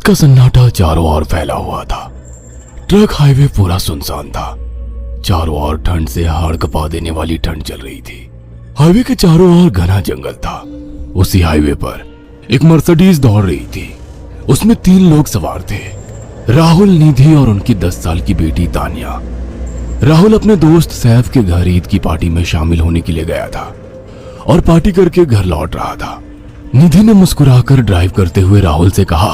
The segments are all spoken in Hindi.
का सन्नाटा चारों ओर फैला हुआ था। ट्रक हाईवे पूरा सुनसान था। चारों ओर ठंड से हाड़ कपा देने वाली ठंड चल रही थी। हाईवे के चारों ओर घना जंगल था। उसी हाईवे पर एक मर्सिडीज दौड़ रही थी। उसमें 3 लोग सवार थे, राहुल, निधि और उनकी 10 साल की बेटी तानिया। राहुल अपने दोस्त सैफ के घर ईद की पार्टी में शामिल होने के लिए गया था और पार्टी करके घर लौट रहा था। निधि ने मुस्कुराकर ड्राइव करते हुए राहुल से कहा,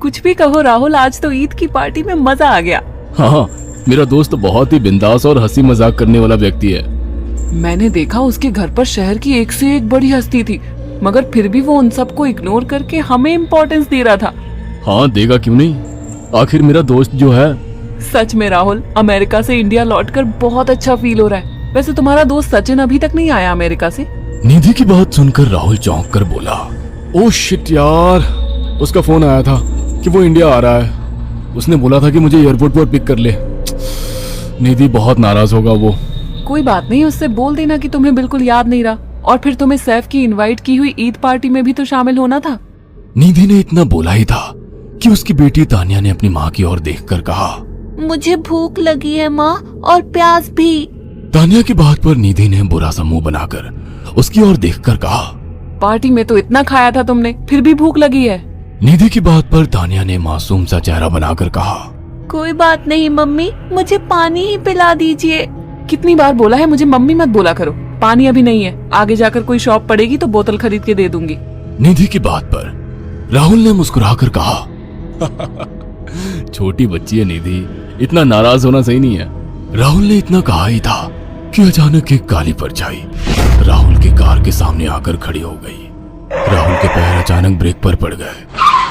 कुछ भी कहो राहुल, आज तो ईद की पार्टी में मजा आ गया। हाँ, मेरा दोस्त बहुत ही बिंदास और हंसी मजाक करने वाला व्यक्ति है। मैंने देखा उसके घर पर शहर की एक से एक बड़ी हस्ती थी, मगर फिर भी वो उन सबको इग्नोर करके हमें इम्पोर्टेंस दे रहा था। हाँ, देगा क्यों नहीं, आखिर मेरा दोस्त जो है। सच में राहुल, अमेरिका से इंडिया लौटकर बहुत अच्छा फील हो रहा है। वैसे तुम्हारा दोस्त सचिन अभी तक नहीं आया अमेरिका से? निधि की बात सुनकर राहुल चौंक कर बोला, ओह शिट यार, उसका फोन आया था कि वो इंडिया आ रहा है। उसने बोला था कि मुझे एयरपोर्ट पर पिक कर ले। निधि बहुत नाराज होगा वो। कोई बात नहीं, उससे बोल देना कि तुम्हें बिल्कुल याद नहीं रहा, और फिर तुम्हें सैफ की इनवाइट की हुई ईद पार्टी में भी तो शामिल होना था। निधि ने इतना बोला ही था कि उसकी बेटी तानिया ने अपनी माँ की ओर देखकर कहा, मुझे भूख लगी है माँ, और प्यास भी। तानिया की बात पर निधि ने बुरा सा मुंह बनाकर उसकी ओर देखकर कहा, पार्टी में तो इतना खाया था तुमने, फिर भी भूख लगी है। निधि की बात पर तानिया ने मासूम सा चेहरा बनाकर कहा, कोई बात नहीं मम्मी, मुझे पानी ही पिला दीजिए। कितनी बार बोला है मुझे मम्मी मत बोला करो। पानी अभी नहीं है, आगे जाकर कोई शॉप पड़ेगी तो बोतल खरीद के दे दूंगी। निधि की बात पर राहुल ने मुस्कुराकर कहा, छोटी बच्ची है निधि, इतना नाराज होना सही नहीं है। राहुल ने इतना कहा ही था कि अचानक एक काली परछाई राहुल की कार के सामने आकर खड़ी हो गई। राहुल के पैर अचानक ब्रेक पर पड़ गए।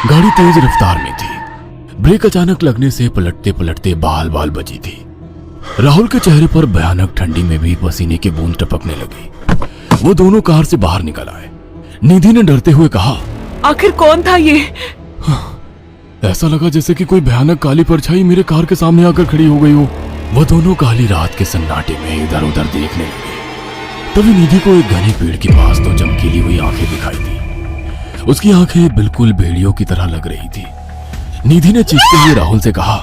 गाड़ी तेज रफ्तार में थी। ब्रेक अचानक लगने से पलटते पलटते बाल बाल बची थी। राहुल के चेहरे पर भयानक ठंडी में भी पसीने की बूंद टपकने लगी। वो दोनों कार से बाहर निकल आए। निधि ने डरते हुए कहा, आखिर कौन था ये? ऐसा लगा जैसे कि कोई भयानक काली परछाई मेरे कार के सामने आकर खड़ी हो गई हो। वो दोनों काली रात के सन्नाटे में इधर उधर देखने लगे। तभी निधि को एक घने पेड़ के पास तो चमकीली हुई आंखें दिखाई दी। उसकी आंखें बिल्कुल भेड़ियों की तरह लग रही थी। निधि ने चीखते हुए राहुल से कहा,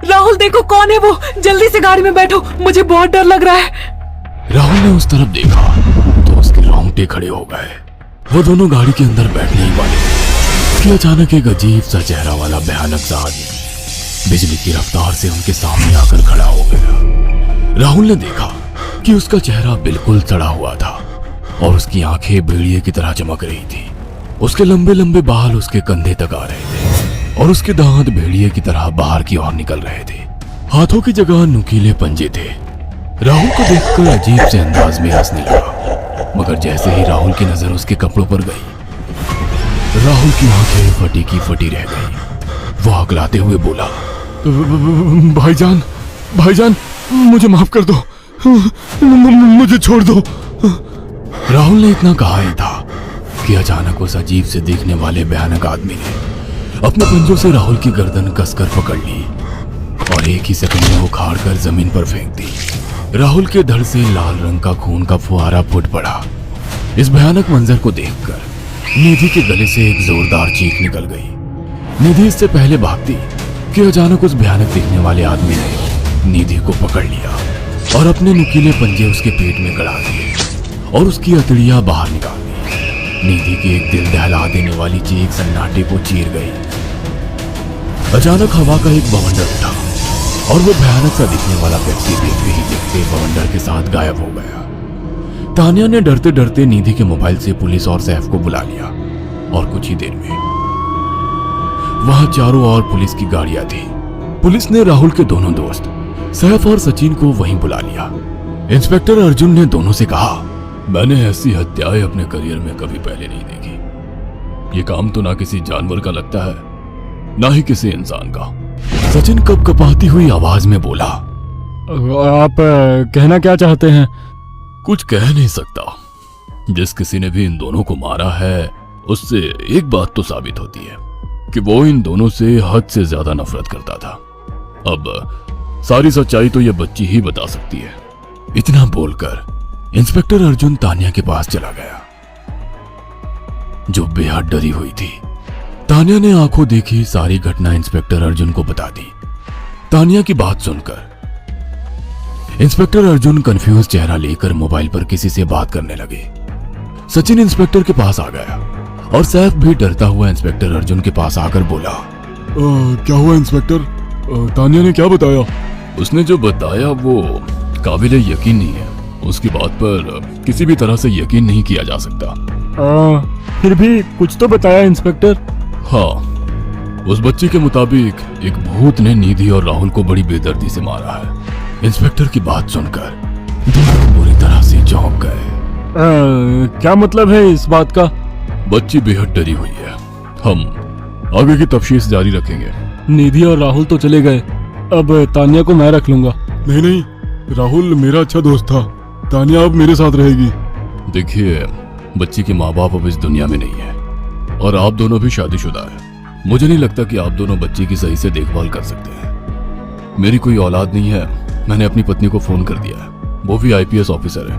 राहुल देखो कौन है वो, जल्दी से गाड़ी में बैठो, मुझे बहुत डर लग रहा है। राहुल ने उस तरफ देखा तो उसके रोंगटे खड़े हो गए। वो दोनों गाड़ी के अंदर बैठने ही वाले थे कि अचानक एक अजीब सा चेहरा वाला भयानक सा आदमी बिजली की रफ्तार से उनके सामने आकर खड़ा हो गया। राहुल ने देखा कि उसका चेहरा बिल्कुल सड़ा हुआ था और उसकी आंखें भेड़िए की तरह चमक रही थी। उसके लंबे लंबे बाल उसके कंधे तक आ रहे थे और उसके दांत भेड़िए की तरह बाहर की ओर निकल रहे थे। हाथों की जगह नुकीले पंजे थे। राहुल को देखकर अजीब से अंदाज में हंसने लगा, मगर जैसे ही राहुल की नजर उसके कपड़ों पर गई, राहुल की आंखें फटी की फटी रह गई। वो हकलाते हुए बोला, भाईजान, भाईजान, मुझे माफ कर दो, मुझे छोड़ दो। राहुल ने इतना कहा ही था कि अचानक उस अजीब से दिखने वाले भयानक आदमी ने अपने पंजों से राहुल की गर्दन कसकर पकड़ ली और एक ही सेकंड में उखाड़ कर जमीन पर फेंक दी। राहुल के धड़ से लाल रंग का खून का फुहारा फूट पड़ा। इस भयानक मंजर को देखकर निधि के गले से एक जोरदार चीख निकल गई। निधि इससे पहले भागती कि अचानक उस भयानक दिखने वाले आदमी ने निधि को पकड़ लिया और अपने नुकीले पंजे उसके पेट में गड़ा दिए और उसकी अतड़ियां बाहर निकाल दी। निधि की एक दिल दहला देने वाली चीख सन्नाटे को चीर गई। अचानक हवा का एक बवंडर उठा और वो भयानक सा दिखने वाला व्यक्ति देखते ही देखते बवंडर के साथ गायब हो गया। तानिया ने डरते डरते निधि के मोबाइल से पुलिस और सैफ को बुला लिया और कुछ ही देर में वहां चारों ओर पुलिस की गाड़ियां थी। पुलिस ने राहुल के दोनों दोस्त सैफ और सचिन को वहीं बुला लिया। इंस्पेक्टर अर्जुन ने दोनों से कहा, मैंने ऐसी हत्याएं अपने करियर में कभी पहले नहीं देखी। ये काम तो ना किसी जानवर का लगता है, ना ही किसी इंसान का। सचिन कपकपाती हुई आवाज में बोला, आप कहना क्या चाहते हैं? कुछ कह नहीं सकता। जिस किसी ने भी इन दोनों को मारा है उससे एक बात तो साबित होती है कि वो इन दोनों से हद से ज्यादा नफरत करता था। अब सारी सच्चाई तो ये बच्ची ही बता सकती है। इतना बोलकर इंस्पेक्टर अर्जुन तानिया के पास चला गया, जो बेहद डरी हुई थी। तानिया ने आंखों देखी सारी घटना इंस्पेक्टर अर्जुन को बता दी। तानिया की बात सुनकर इंस्पेक्टर अर्जुन कंफ्यूज चेहरा लेकर मोबाइल पर किसी से बात करने लगे। सचिन इंस्पेक्टर के पास आ गया और सैफ भी डरता हुआ इंस्पेक्टर अर्जुन के पास आकर बोला, क्या हुआ इंस्पेक्टर? तानिया ने क्या बताया? उसने जो बताया वो काबिले यकीन नहीं है। उसकी बात पर किसी भी तरह से यकीन नहीं किया जा सकता। फिर भी कुछ तो बताया इंस्पेक्टर। हाँ, उस बच्ची के मुताबिक एक भूत ने निधि और राहुल को बड़ी बेदर्दी से मारा है। इंस्पेक्टर की बात सुनकर दोनों बुरी तरह से चौंक गए। क्या मतलब है इस बात का? बच्ची बेहद डरी हुई है। हम आगे की तफ्तीश जारी रखेंगे। निधि और राहुल तो चले गए, अब तानिया को मैं रख लूंगा। नहीं, राहुल मेरा अच्छा दोस्त था। तानिया अब मेरे साथ रहेगी। देखिए, बच्ची के माँ बाप अब इस दुनिया में नहीं है और आप दोनों भी शादीशुदा है। मुझे नहीं लगता कि आप दोनों बच्ची की सही से देखभाल कर सकते हैं। मेरी कोई औलाद नहीं है। मैंने अपनी पत्नी को फोन कर दिया है, वो भी IPS ऑफिसर है।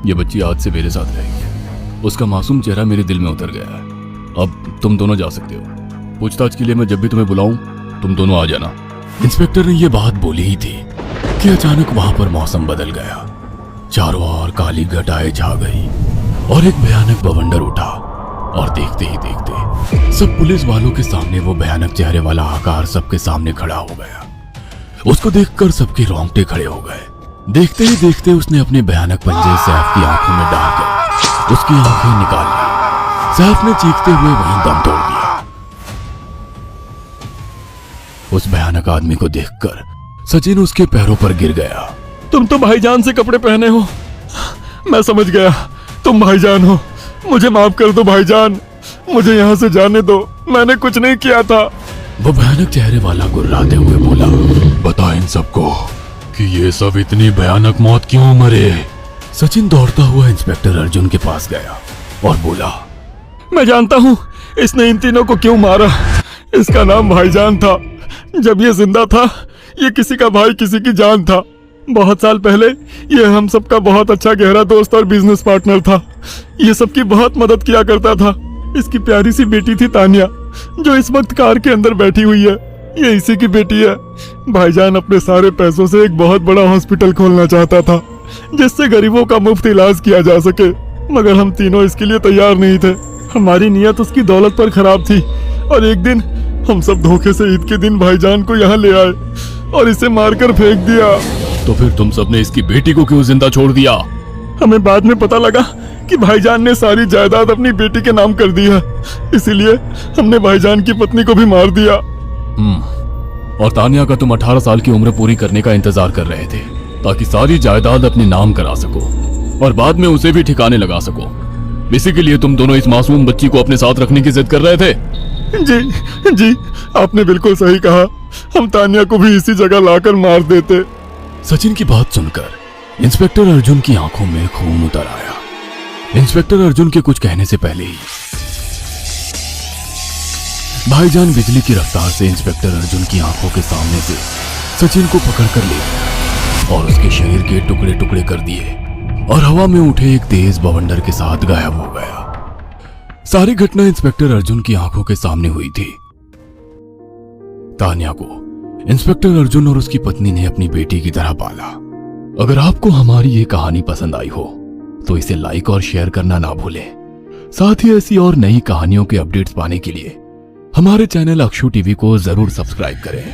ये बच्ची आज से मेरे साथ रहेगी। उसका मासूम चेहरा मेरे दिल में उतर गया है। अब तुम दोनों जा सकते हो। पूछताछ के लिए मैं जब भी तुम्हें बुलाऊं तुम दोनों आ जाना। इंस्पेक्टर ने यह बात बोली ही थी कि अचानक वहां पर मौसम बदल गया। चारों ओर काली घटाएं छा गई और एक भयानक बवंडर उठा और देखते ही देखते सब पुलिस वालों के सामने वो भयानक चेहरे वाला आकार सबके सामने खड़ा हो गया। उसको देखकर सबके रोंगटे खड़े हो गए। देखते ही देखते उसने अपने भयानक पंजे सैफ की आंखों में डालकर उसकी आंखें निकाल ली। सैफ ने चीखते हुए वहीं दम तोड़ दिया। उस भयानक आदमी को देखकर सचिन उसके पैरों पर गिर गया। तुम तो भाईजान से कपड़े पहने हो। मैं समझ गया, तुम भाईजान हो। मुझे माफ कर दो भाईजान, मुझे यहाँ से जाने दो। मैंने कुछ नहीं किया था। वो भयानक चेहरे वाला गुर्राते हुए बोला, बता इन सबको कि ये सब इतनी भयानक मौत क्यों मरे। सचिन दौड़ता हुआ इंस्पेक्टर अर्जुन के पास गया और बोला, मैं जानता हूँ इसने इन तीनों को क्यों मारा। इसका नाम भाईजान था। जब ये जिंदा था ये किसी का भाई किसी की जान था। बहुत साल पहले ये हम सबका बहुत अच्छा गहरा दोस्त और बिजनेस पार्टनर था। ये सबकी बहुत मदद किया करता था। इसकी प्यारी सी बेटी थी तानिया, जो इस वक्त कार के अंदर बैठी हुई है। ये इसी की बेटी है। भाईजान अपने सारे पैसों से एक बहुत बड़ा हॉस्पिटल खोलना चाहता था जिससे गरीबों का मुफ्त इलाज किया जा सके, मगर हम तीनों इसके लिए तैयार नहीं थे। हमारी नीयत उसकी दौलत पर खराब थी और एक दिन हम सब धोखे से ईद के दिन भाईजान को यहाँ ले आए और इसे मारकर फेंक दिया। तो फिर तुम सबने इसकी बेटी को क्यों जिंदा छोड़ दिया? हमें बाद में पता लगा कि भाईजान ने सारी जायदाद अपनी बेटी के नाम कर दी है, इसीलिए हमने भाईजान की पत्नी को भी मार दिया। और तानिया का तुम 18 साल की उम्र पूरी करने का इंतजार कर रहे थे ताकि सारी जायदाद अपने नाम करा सको और बाद में उसे भी ठिकाने लगा सको। इसी के लिए तुम दोनों इस मासूम बच्ची को अपने साथ रखने की जिद कर रहे थे। जी, आपने बिल्कुल सही कहा। हम तानिया को भी इसी जगह लाकर मार देते। सचिन की बात सुनकर इंस्पेक्टर अर्जुन की आंखों में खून उतर आया। इंस्पेक्टर अर्जुन के कुछ कहने से पहले ही भाईजान बिजली की रफ्तार से इंस्पेक्टर अर्जुन की आंखों के सामने से सचिन को पकड़कर ले गया और उसके शरीर के टुकड़े टुकड़े कर दिए और हवा में उठे एक तेज बवंडर के साथ गायब हो गया। सारी घटना इंस्पेक्टर अर्जुन की आंखों के सामने हुई थी। तानिया को इंस्पेक्टर अर्जुन और उसकी पत्नी ने अपनी बेटी की तरह पाला। अगर आपको हमारी ये कहानी पसंद आई हो तो इसे लाइक और शेयर करना ना भूलें। साथ ही ऐसी और नई कहानियों के अपडेट्स पाने के लिए हमारे चैनल अक्षु टीवी को जरूर सब्सक्राइब करें।